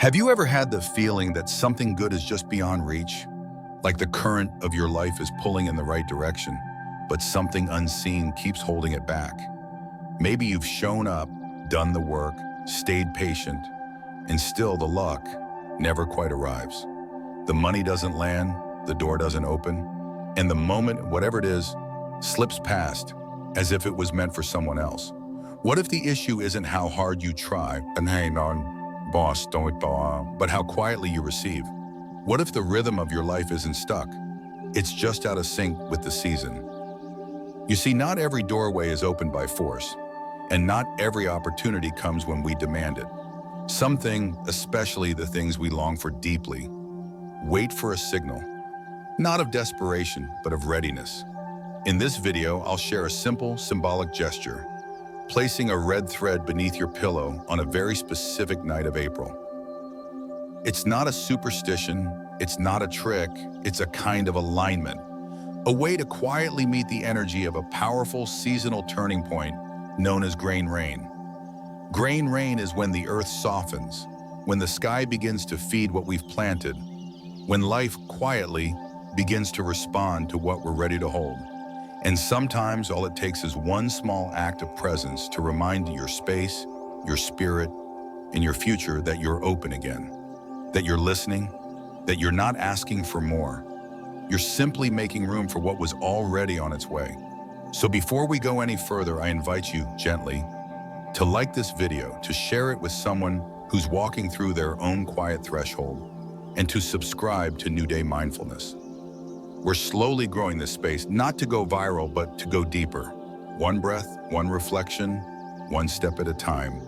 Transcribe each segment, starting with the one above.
Have you ever had the feeling that something good is just beyond reach? Like the current of your life is pulling in the right direction, but something unseen keeps holding it back. Maybe you've shown up, done the work, stayed patient, and still the luck never quite arrives. The money doesn't land, the door doesn't open, and the moment, whatever it is, slips past as if it was meant for someone else. What if the issue isn't how hard you try, and hang on, boss, but how quietly you receive? What if the rhythm of your life isn't stuck? It's just out of sync with the season. You see, not every doorway is opened by force, and not every opportunity comes when we demand it. Something, especially the things we long for deeply, wait for a signal, not of desperation, but of readiness. In this video, I'll share a simple, symbolic gesture, placing a red thread beneath your pillow on a very specific night of April. It's not a superstition, it's not a trick, it's a kind of alignment, a way to quietly meet the energy of a powerful seasonal turning point known as grain rain. Grain rain is when the earth softens, when the sky begins to feed what we've planted, when life quietly begins to respond to what we're ready to hold. And sometimes all it takes is one small act of presence to remind your space, your spirit, and your future that you're open again, that you're listening, that you're not asking for more. You're simply making room for what was already on its way. So before we go any further, I invite you gently to like this video, to share it with someone who's walking through their own quiet threshold, and to subscribe to New Day Mindfulness. We're slowly growing this space, not to go viral, but to go deeper. One breath, one reflection, one step at a time.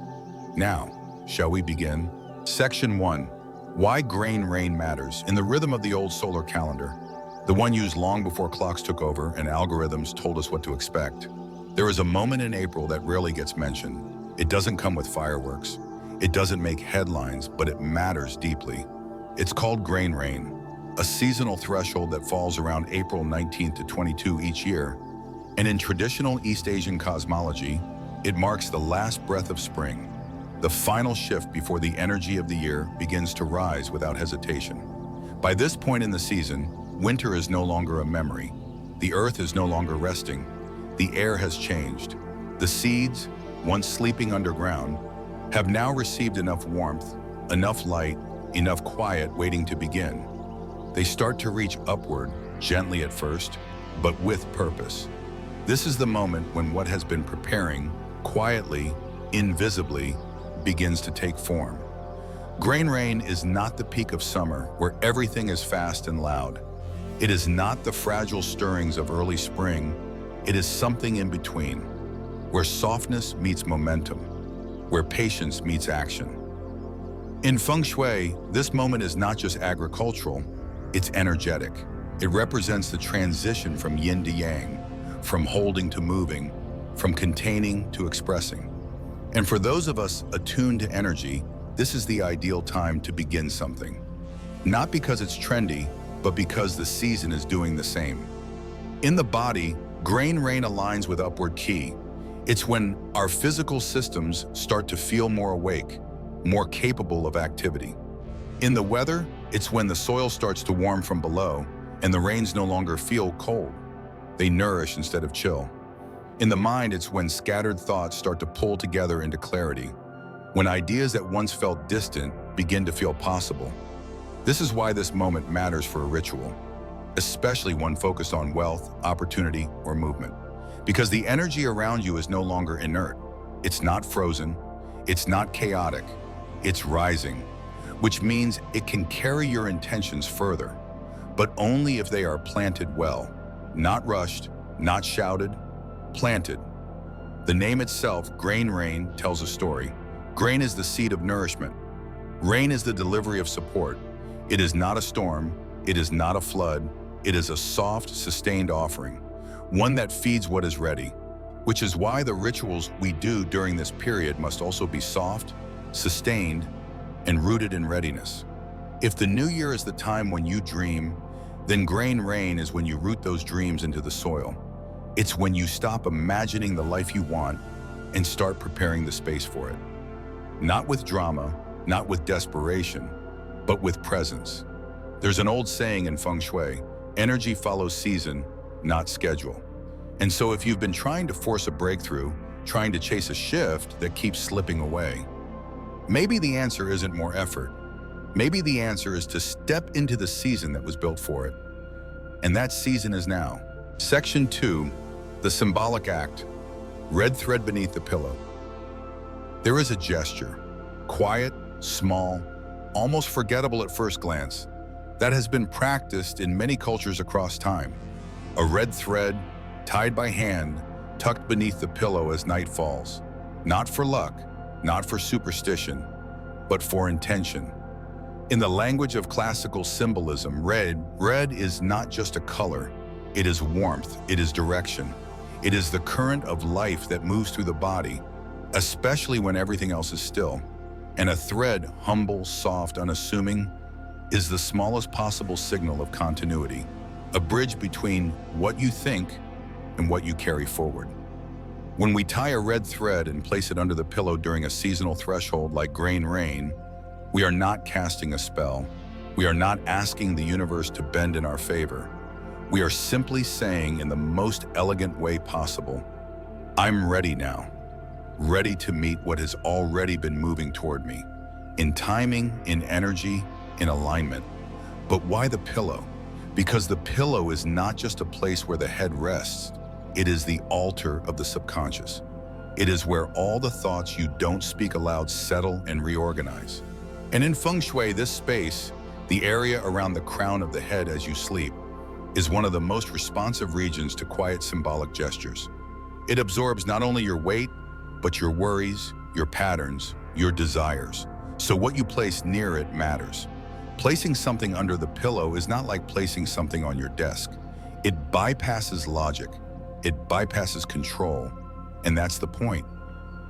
Now, shall we begin? Section 1. Why grain rain matters. In the rhythm of the old solar calendar, the one used long before clocks took over and algorithms told us what to expect, there is a moment in April that rarely gets mentioned. It doesn't come with fireworks. It doesn't make headlines, but it matters deeply. It's called grain rain, a seasonal threshold that falls around April 19th to 22 each year. And in traditional East Asian cosmology, it marks the last breath of spring, the final shift before the energy of the year begins to rise without hesitation. By this point in the season, winter is no longer a memory. The earth is no longer resting. The air has changed. The seeds, once sleeping underground, have now received enough warmth, enough light, enough quiet waiting to begin. They start to reach upward, gently at first, but with purpose. This is the moment when what has been preparing, quietly, invisibly, begins to take form. Grain rain is not the peak of summer, where everything is fast and loud. It is not the fragile stirrings of early spring. It is something in between, where softness meets momentum, where patience meets action. In Feng Shui, this moment is not just agricultural, it's energetic. It represents the transition from yin to yang, from holding to moving, from containing to expressing. And for those of us attuned to energy, this is the ideal time to begin something. Not because it's trendy, but because the season is doing the same. In the body, grain rain aligns with upward ki. It's when our physical systems start to feel more awake, more capable of activity. In the weather, it's when the soil starts to warm from below and the rains no longer feel cold. They nourish instead of chill. In the mind, it's when scattered thoughts start to pull together into clarity, when ideas that once felt distant begin to feel possible. This is why this moment matters for a ritual, especially one focused on wealth, opportunity, or movement. Because the energy around you is no longer inert. It's not frozen. It's not chaotic. It's rising, which means it can carry your intentions further, but only if they are planted well, not rushed, not shouted, planted. The name itself, grain rain, tells a story. Grain is the seed of nourishment. Rain is the delivery of support. It is not a storm. It is not a flood. It is a soft, sustained offering, one that feeds what is ready, which is why the rituals we do during this period must also be soft, sustained, and rooted in readiness. If the new year is the time when you dream, then grain rain is when you root those dreams into the soil. It's when you stop imagining the life you want and start preparing the space for it. Not with drama, not with desperation, but with presence. There's an old saying in Feng Shui, energy follows season, not schedule. And so if you've been trying to force a breakthrough, trying to chase a shift that keeps slipping away, maybe the answer isn't more effort. Maybe the answer is to step into the season that was built for it. And that season is now. Section 2, the symbolic act, red thread beneath the pillow. There is a gesture, quiet, small, almost forgettable at first glance, that has been practiced in many cultures across time. A red thread, tied by hand, tucked beneath the pillow as night falls. Not for luck, not for superstition, but for intention. In the language of classical symbolism, red is not just a color. It is warmth, it is direction. It is the current of life that moves through the body, especially when everything else is still. And a thread, humble, soft, unassuming, is the smallest possible signal of continuity, a bridge between what you think and what you carry forward. When we tie a red thread and place it under the pillow during a seasonal threshold like grain rain, we are not casting a spell. We are not asking the universe to bend in our favor. We are simply saying in the most elegant way possible, I'm ready now, ready to meet what has already been moving toward me, in timing, in energy, in alignment. But why the pillow? Because the pillow is not just a place where the head rests. It is the altar of the subconscious. It is where all the thoughts you don't speak aloud settle and reorganize. And in Feng Shui, this space, the area around the crown of the head as you sleep, is one of the most responsive regions to quiet symbolic gestures. It absorbs not only your weight, but your worries, your patterns, your desires. So what you place near it matters. Placing something under the pillow is not like placing something on your desk. It bypasses logic. It bypasses control. And that's the point.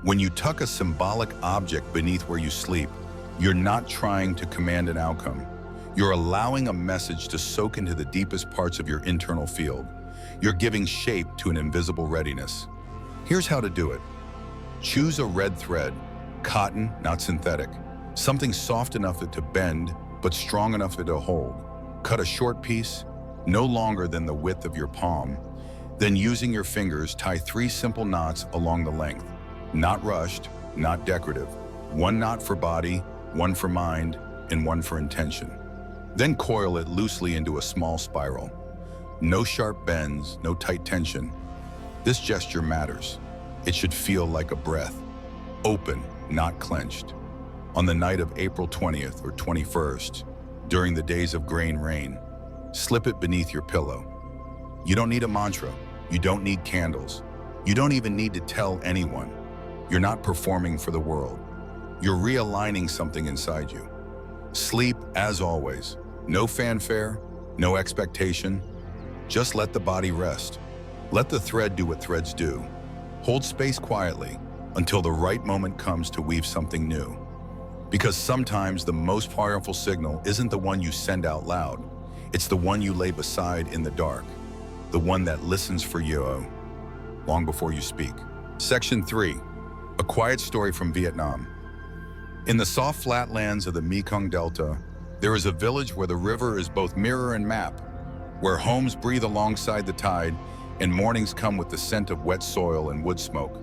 When you tuck a symbolic object beneath where you sleep, you're not trying to command an outcome. You're allowing a message to soak into the deepest parts of your internal field. You're giving shape to an invisible readiness. Here's how to do it. Choose a red thread, cotton, not synthetic. Something soft enough to bend, but strong enough to hold. Cut a short piece, no longer than the width of your palm. Then using your fingers, tie 3 simple knots along the length. Not rushed, not decorative. 1 knot for body, 1 for mind, and 1 for intention. Then coil it loosely into a small spiral. No sharp bends, no tight tension. This gesture matters. It should feel like a breath. Open, not clenched. On the night of April 20th or 21st, during the days of grain rain, slip it beneath your pillow. You don't need a mantra. You don't need candles. You don't even need to tell anyone. You're not performing for the world. You're realigning something inside you. Sleep, as always. No fanfare, no expectation. Just let the body rest. Let the thread do what threads do. Hold space quietly until the right moment comes to weave something new. Because sometimes the most powerful signal isn't the one you send out loud. It's the one you lay beside in the dark. The one that listens for you long before you speak. Section 3, a quiet story from Vietnam. In the soft flatlands of the Mekong Delta, there is a village where the river is both mirror and map, where homes breathe alongside the tide and mornings come with the scent of wet soil and wood smoke.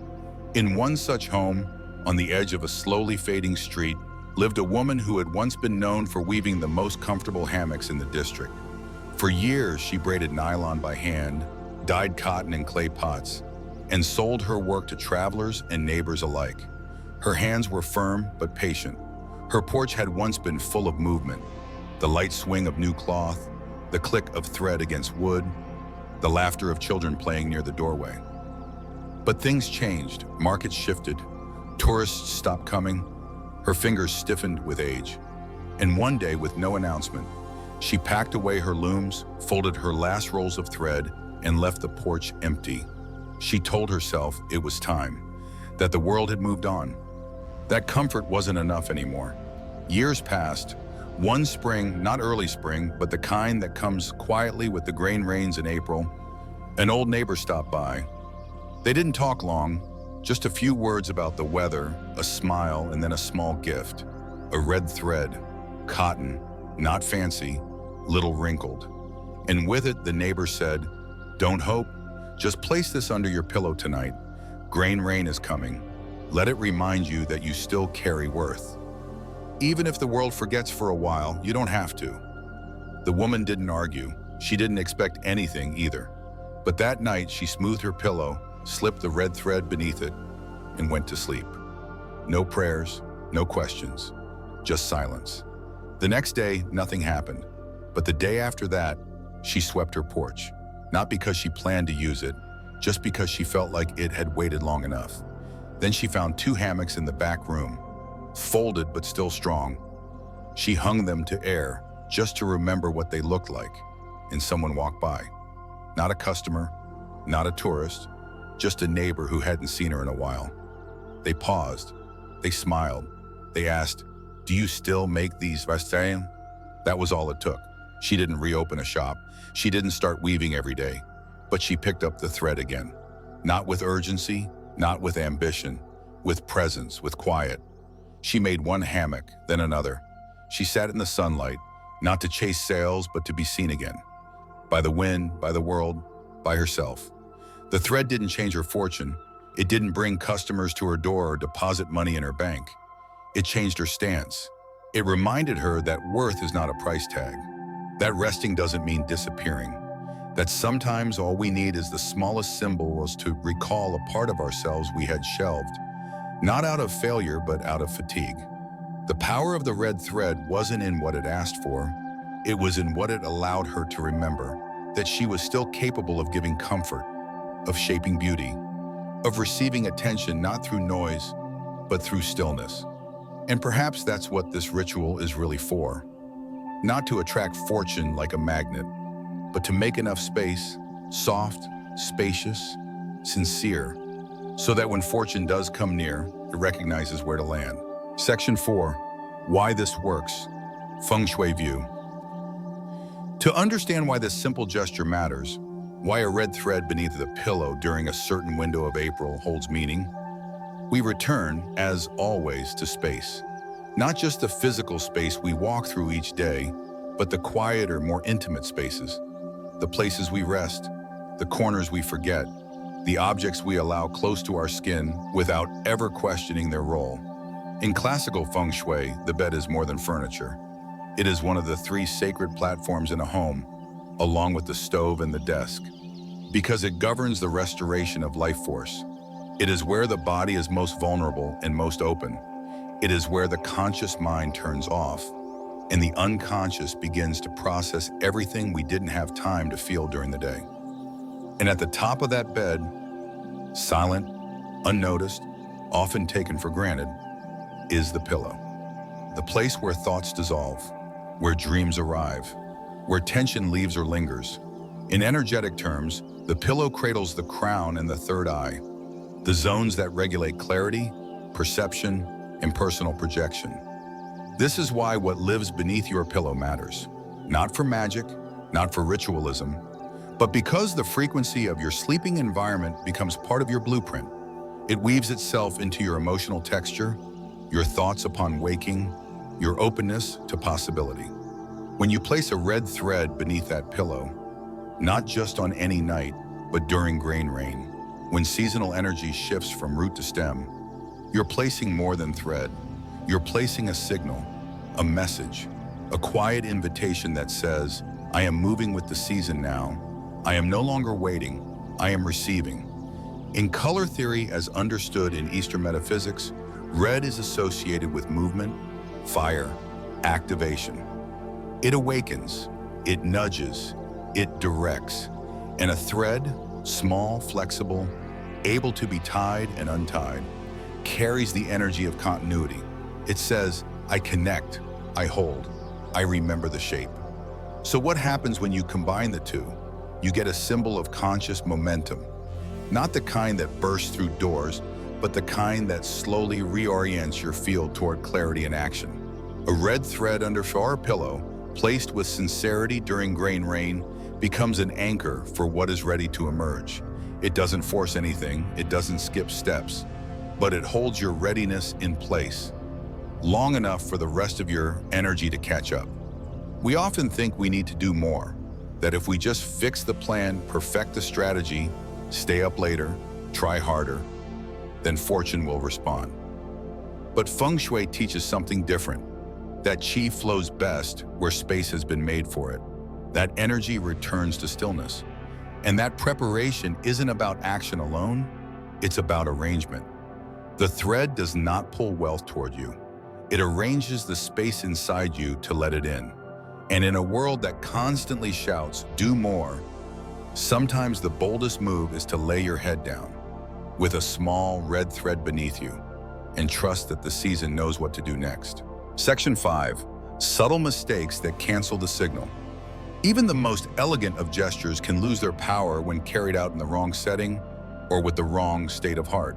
In one such home, on the edge of a slowly fading street, lived a woman who had once been known for weaving the most comfortable hammocks in the district. For years, she braided nylon by hand, dyed cotton in clay pots, and sold her work to travelers and neighbors alike. Her hands were firm but patient. Her porch had once been full of movement, the light swing of new cloth, the click of thread against wood, the laughter of children playing near the doorway. But things changed, markets shifted, tourists stopped coming, her fingers stiffened with age. And one day, with no announcement, she packed away her looms, folded her last rolls of thread, and left the porch empty. She told herself it was time, that the world had moved on. That comfort wasn't enough anymore. Years passed. One spring, not early spring, but the kind that comes quietly with the grain rains in April, an old neighbor stopped by. They didn't talk long, just a few words about the weather, a smile, and then a small gift. A red thread, cotton, not fancy, little wrinkled. And with it, the neighbor said, "Don't hope, just place this under your pillow tonight. Grain rain is coming. Let it remind you that you still carry worth. Even if the world forgets for a while, you don't have to." The woman didn't argue. She didn't expect anything either. But that night, she smoothed her pillow, slipped the red thread beneath it, and went to sleep. No prayers, no questions, just silence. The next day, nothing happened. But the day after that, she swept her porch, not because she planned to use it, just because she felt like it had waited long enough. Then she found 2 hammocks in the back room, folded but still strong. She hung them to air, just to remember what they looked like, and someone walked by. Not a customer, not a tourist, just a neighbor who hadn't seen her in a while. They paused, they smiled, they asked, "Do you still make these vestiaires?" That was all it took. She didn't reopen a shop, she didn't start weaving every day, but she picked up the thread again. Not with urgency, not with ambition, with presence, with quiet. She made one hammock, then another. She sat in the sunlight, not to chase sales, but to be seen again. By the wind, by the world, by herself. The thread didn't change her fortune. It didn't bring customers to her door or deposit money in her bank. It changed her stance. It reminded her that worth is not a price tag. That resting doesn't mean disappearing. That sometimes all we need is the smallest symbols to recall a part of ourselves we had shelved. Not out of failure, but out of fatigue. The power of the red thread wasn't in what it asked for. It was in what it allowed her to remember, that she was still capable of giving comfort, of shaping beauty, of receiving attention not through noise, but through stillness. And perhaps that's what this ritual is really for. Not to attract fortune like a magnet, but to make enough space, soft, spacious, sincere, so that when fortune does come near, it recognizes where to land. Section 4, Why This Works, Feng Shui View. To understand why this simple gesture matters, why a red thread beneath the pillow during a certain window of April holds meaning, we return, as always, to space. Not just the physical space we walk through each day, but the quieter, more intimate spaces. The places we rest, the corners we forget, the objects we allow close to our skin without ever questioning their role. In classical feng shui, the bed is more than furniture. It is one of the 3 sacred platforms in a home, along with the stove and the desk, because it governs the restoration of life force. It is where the body is most vulnerable and most open. It is where the conscious mind turns off, and the unconscious begins to process everything we didn't have time to feel during the day. And at the top of that bed, silent, unnoticed, often taken for granted, is the pillow. The place where thoughts dissolve, where dreams arrive, where tension leaves or lingers. In energetic terms, the pillow cradles the crown and the third eye, the zones that regulate clarity, perception, and personal projection. This is why what lives beneath your pillow matters. Not for magic, not for ritualism, but because the frequency of your sleeping environment becomes part of your blueprint. It weaves itself into your emotional texture, your thoughts upon waking, your openness to possibility. When you place a red thread beneath that pillow, not just on any night, but during grain rain, when seasonal energy shifts from root to stem, you're placing more than thread. You're placing a signal, a message, a quiet invitation that says, I am moving with the season now. I am no longer waiting, I am receiving. In color theory, as understood in Eastern metaphysics, red is associated with movement, fire, activation. It awakens, it nudges, it directs. And a thread, small, flexible, able to be tied and untied, carries the energy of continuity. It says, I connect, I hold, I remember the shape. So what happens when you combine the two? You get a symbol of conscious momentum. Not the kind that bursts through doors, but the kind that slowly reorients your field toward clarity and action. A red thread under our pillow, placed with sincerity during grain rain, becomes an anchor for what is ready to emerge. It doesn't force anything, it doesn't skip steps, but it holds your readiness in place. long enough for the rest of your energy to catch up. We often think we need to do more, that if we just fix the plan, perfect the strategy, stay up later, try harder, then fortune will respond. But Feng Shui teaches something different, that qi flows best where space has been made for it. That energy returns to stillness. And that preparation isn't about action alone, it's about arrangement. The thread does not pull wealth toward you. It arranges the space inside you to let it in. And in a world that constantly shouts, do more, sometimes the boldest move is to lay your head down with a small red thread beneath you and trust that the season knows what to do next. Section 5. Subtle mistakes that cancel the signal. Even the most elegant of gestures can lose their power when carried out in the wrong setting or with the wrong state of heart.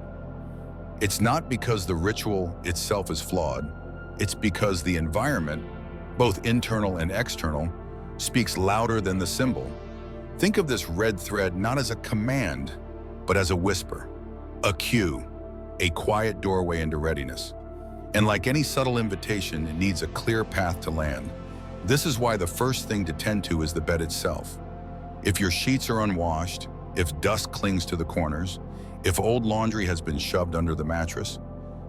It's not because the ritual itself is flawed, it's because the environment, both internal and external, speaks louder than the symbol. Think of this red thread not as a command, but as a whisper, a cue, a quiet doorway into readiness. And like any subtle invitation, it needs a clear path to land. This is why the first thing to tend to is the bed itself. If your sheets are unwashed, if dust clings to the corners, if old laundry has been shoved under the mattress,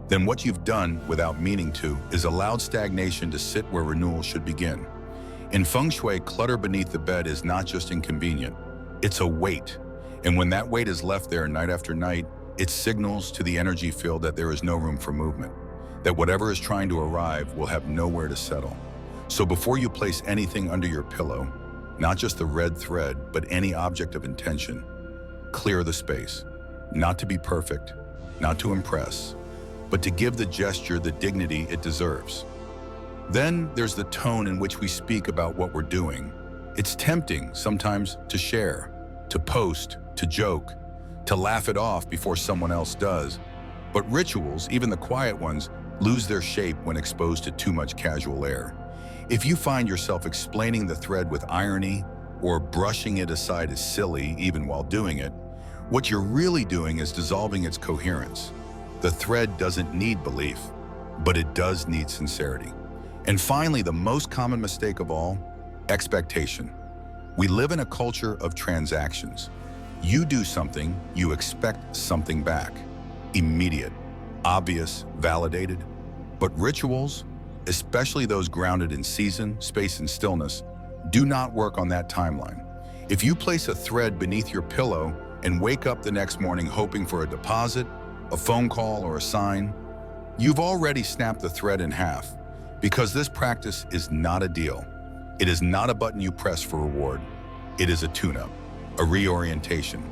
then what you've done without meaning to is allowed stagnation to sit where renewal should begin. In Feng Shui, clutter beneath the bed is not just inconvenient, it's a weight. And when that weight is left there night after night, it signals to the energy field that there is no room for movement, that whatever is trying to arrive will have nowhere to settle. So before you place anything under your pillow, not just the red thread, but any object of intention, clear the space. Not to be perfect, not to impress, but to give the gesture the dignity it deserves. Then there's the tone in which we speak about what we're doing. It's tempting sometimes to share, to post, to joke, to laugh it off before someone else does. But rituals, even the quiet ones, lose their shape when exposed to too much casual air. If you find yourself explaining the thread with irony or brushing it aside as silly even while doing it, what you're really doing is dissolving its coherence. The thread doesn't need belief, but it does need sincerity. And finally, the most common mistake of all, expectation. We live in a culture of transactions. You do something, you expect something back. Immediate, obvious, validated. But rituals, especially those grounded in season, space, and stillness, do not work on that timeline. If you place a thread beneath your pillow and wake up the next morning hoping for a deposit, a phone call, or a sign, you've already snapped the thread in half, because this practice is not a deal. It is not a button you press for reward. It is a tune-up, a reorientation,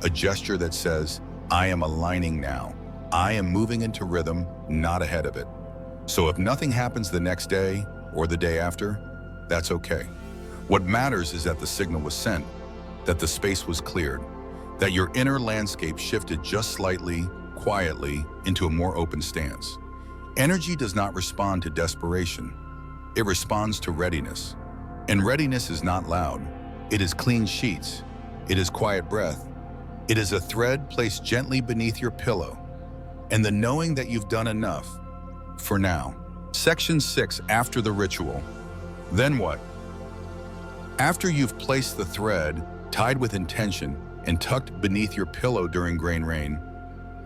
a gesture that says, I am aligning now. I am moving into rhythm, not ahead of it. So if nothing happens the next day or the day after, that's okay. What matters is that the signal was sent, that the space was cleared, that your inner landscape shifted just slightly, quietly, into a more open stance. Energy does not respond to desperation. It responds to readiness. And readiness is not loud. It is clean sheets. It is quiet breath. It is a thread placed gently beneath your pillow. And the knowing that you've done enough for now. Section 6, after the ritual. Then what? After you've placed the thread, tied with intention, and tucked beneath your pillow during grain rain,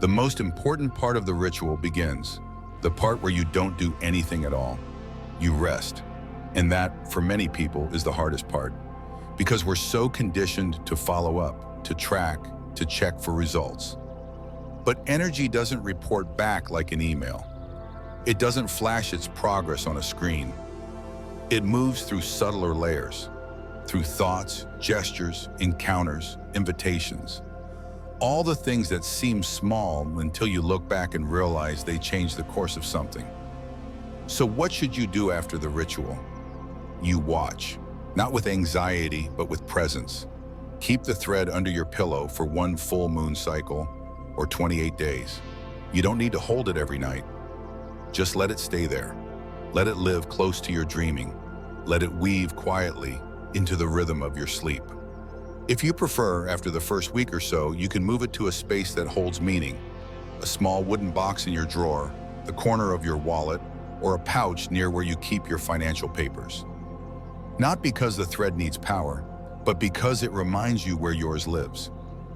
the most important part of the ritual begins. The part where you don't do anything at all. You rest. And that, for many people, is the hardest part. Because we're so conditioned to follow up, to track, to check for results. But energy doesn't report back like an email. It doesn't flash its progress on a screen. It moves through subtler layers, through thoughts, gestures, encounters, invitations. All the things that seem small until you look back and realize they changed the course of something. So what should you do after the ritual? You watch, not with anxiety, but with presence. Keep the thread under your pillow for one full moon cycle or 28 days. You don't need to hold it every night. Just let it stay there. Let it live close to your dreaming. Let it weave quietly into the rhythm of your sleep. If you prefer, after the first week or so, you can move it to a space that holds meaning. A small wooden box in your drawer, the corner of your wallet, or a pouch near where you keep your financial papers. Not because the thread needs power, but because it reminds you where yours lives.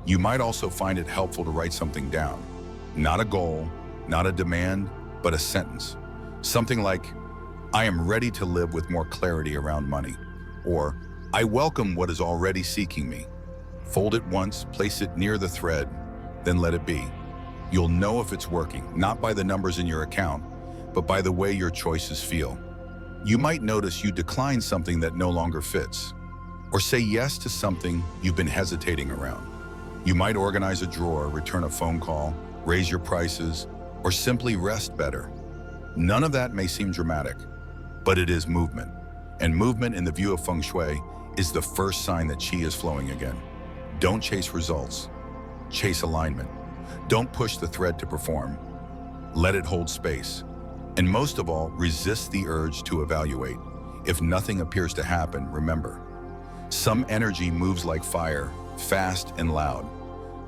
You might also find it helpful to write something down. Not a goal, not a demand, but a sentence. Something like, I am ready to live with more clarity around money. Or, I welcome what is already seeking me. Fold it once, place it near the thread, then let it be. You'll know if it's working, not by the numbers in your account, but by the way your choices feel. You might notice you decline something that no longer fits, or say yes to something you've been hesitating around. You might organize a drawer, return a phone call, raise your prices, or simply rest better. None of that may seem dramatic, but it is movement. And movement in the view of Feng Shui is the first sign that Qi is flowing again. Don't chase results, chase alignment. Don't push the thread to perform. Let it hold space. And most of all, resist the urge to evaluate. If nothing appears to happen, remember, some energy moves like fire, fast and loud,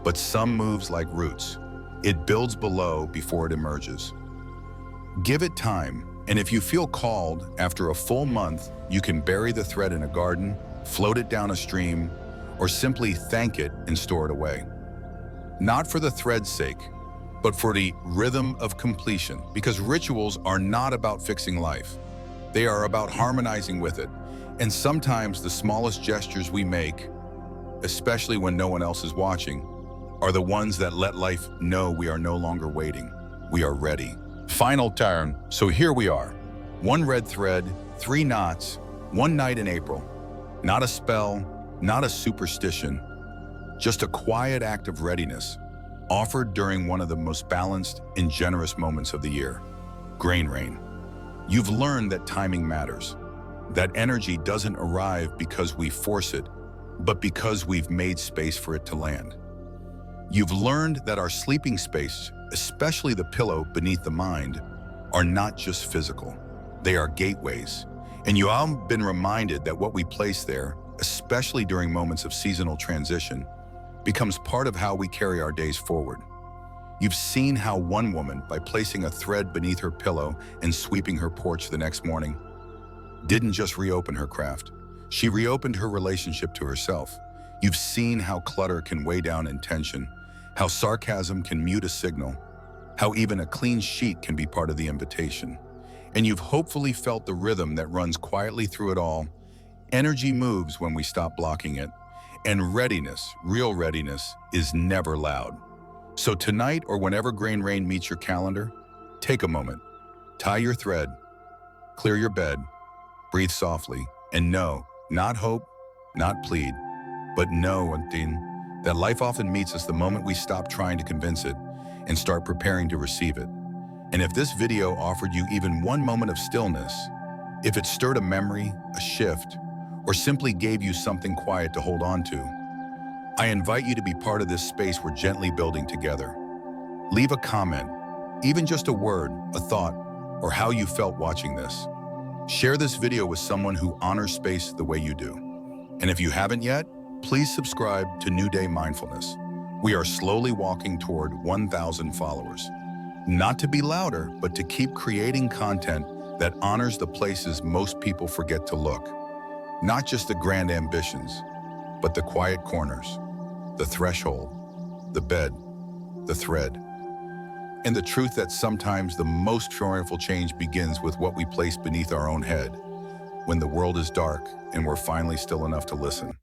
but some moves like roots. It builds below before it emerges. Give it time, and if you feel called, after a full month, you can bury the thread in a garden, float it down a stream, or simply thank it and store it away. Not for the thread's sake, but for the rhythm of completion, because rituals are not about fixing life. They are about harmonizing with it, and sometimes the smallest gestures we make, especially when no one else is watching, are the ones that let life know we are no longer waiting. We are ready. Final turn. So here we are. One red thread, 3 knots, one night in April. Not a spell, not a superstition, just a quiet act of readiness, offered during one of the most balanced and generous moments of the year, grain rain. You've learned that timing matters. That energy doesn't arrive because we force it, but because we've made space for it to land. You've learned that our sleeping space, especially the pillow beneath the mind, are not just physical. They are gateways. And you have been reminded that what we place there, especially during moments of seasonal transition, becomes part of how we carry our days forward. You've seen how one woman, by placing a thread beneath her pillow and sweeping her porch the next morning, didn't just reopen her craft. She reopened her relationship to herself. You've seen how clutter can weigh down intention, how sarcasm can mute a signal, how even a clean sheet can be part of the invitation. And you've hopefully felt the rhythm that runs quietly through it all. Energy moves when we stop blocking it. And readiness, real readiness, is never loud. So tonight, or whenever grain rain meets your calendar, take a moment, tie your thread, clear your bed, breathe softly, and know, not hope, not plead, but know, Antin, that life often meets us the moment we stop trying to convince it and start preparing to receive it. And if this video offered you even one moment of stillness, if it stirred a memory, a shift, or simply gave you something quiet to hold on to, I invite you to be part of this space we're gently building together. Leave a comment, even just a word, a thought, or how you felt watching this. Share this video with someone who honors space the way you do. And if you haven't yet, please subscribe to New Day Mindfulness. We are slowly walking toward 1,000 followers. Not to be louder, but to keep creating content that honors the places most people forget to look. Not just the grand ambitions, but the quiet corners, the threshold, the bed, the thread. And the truth that sometimes the most powerful change begins with what we place beneath our own head, when the world is dark and we're finally still enough to listen.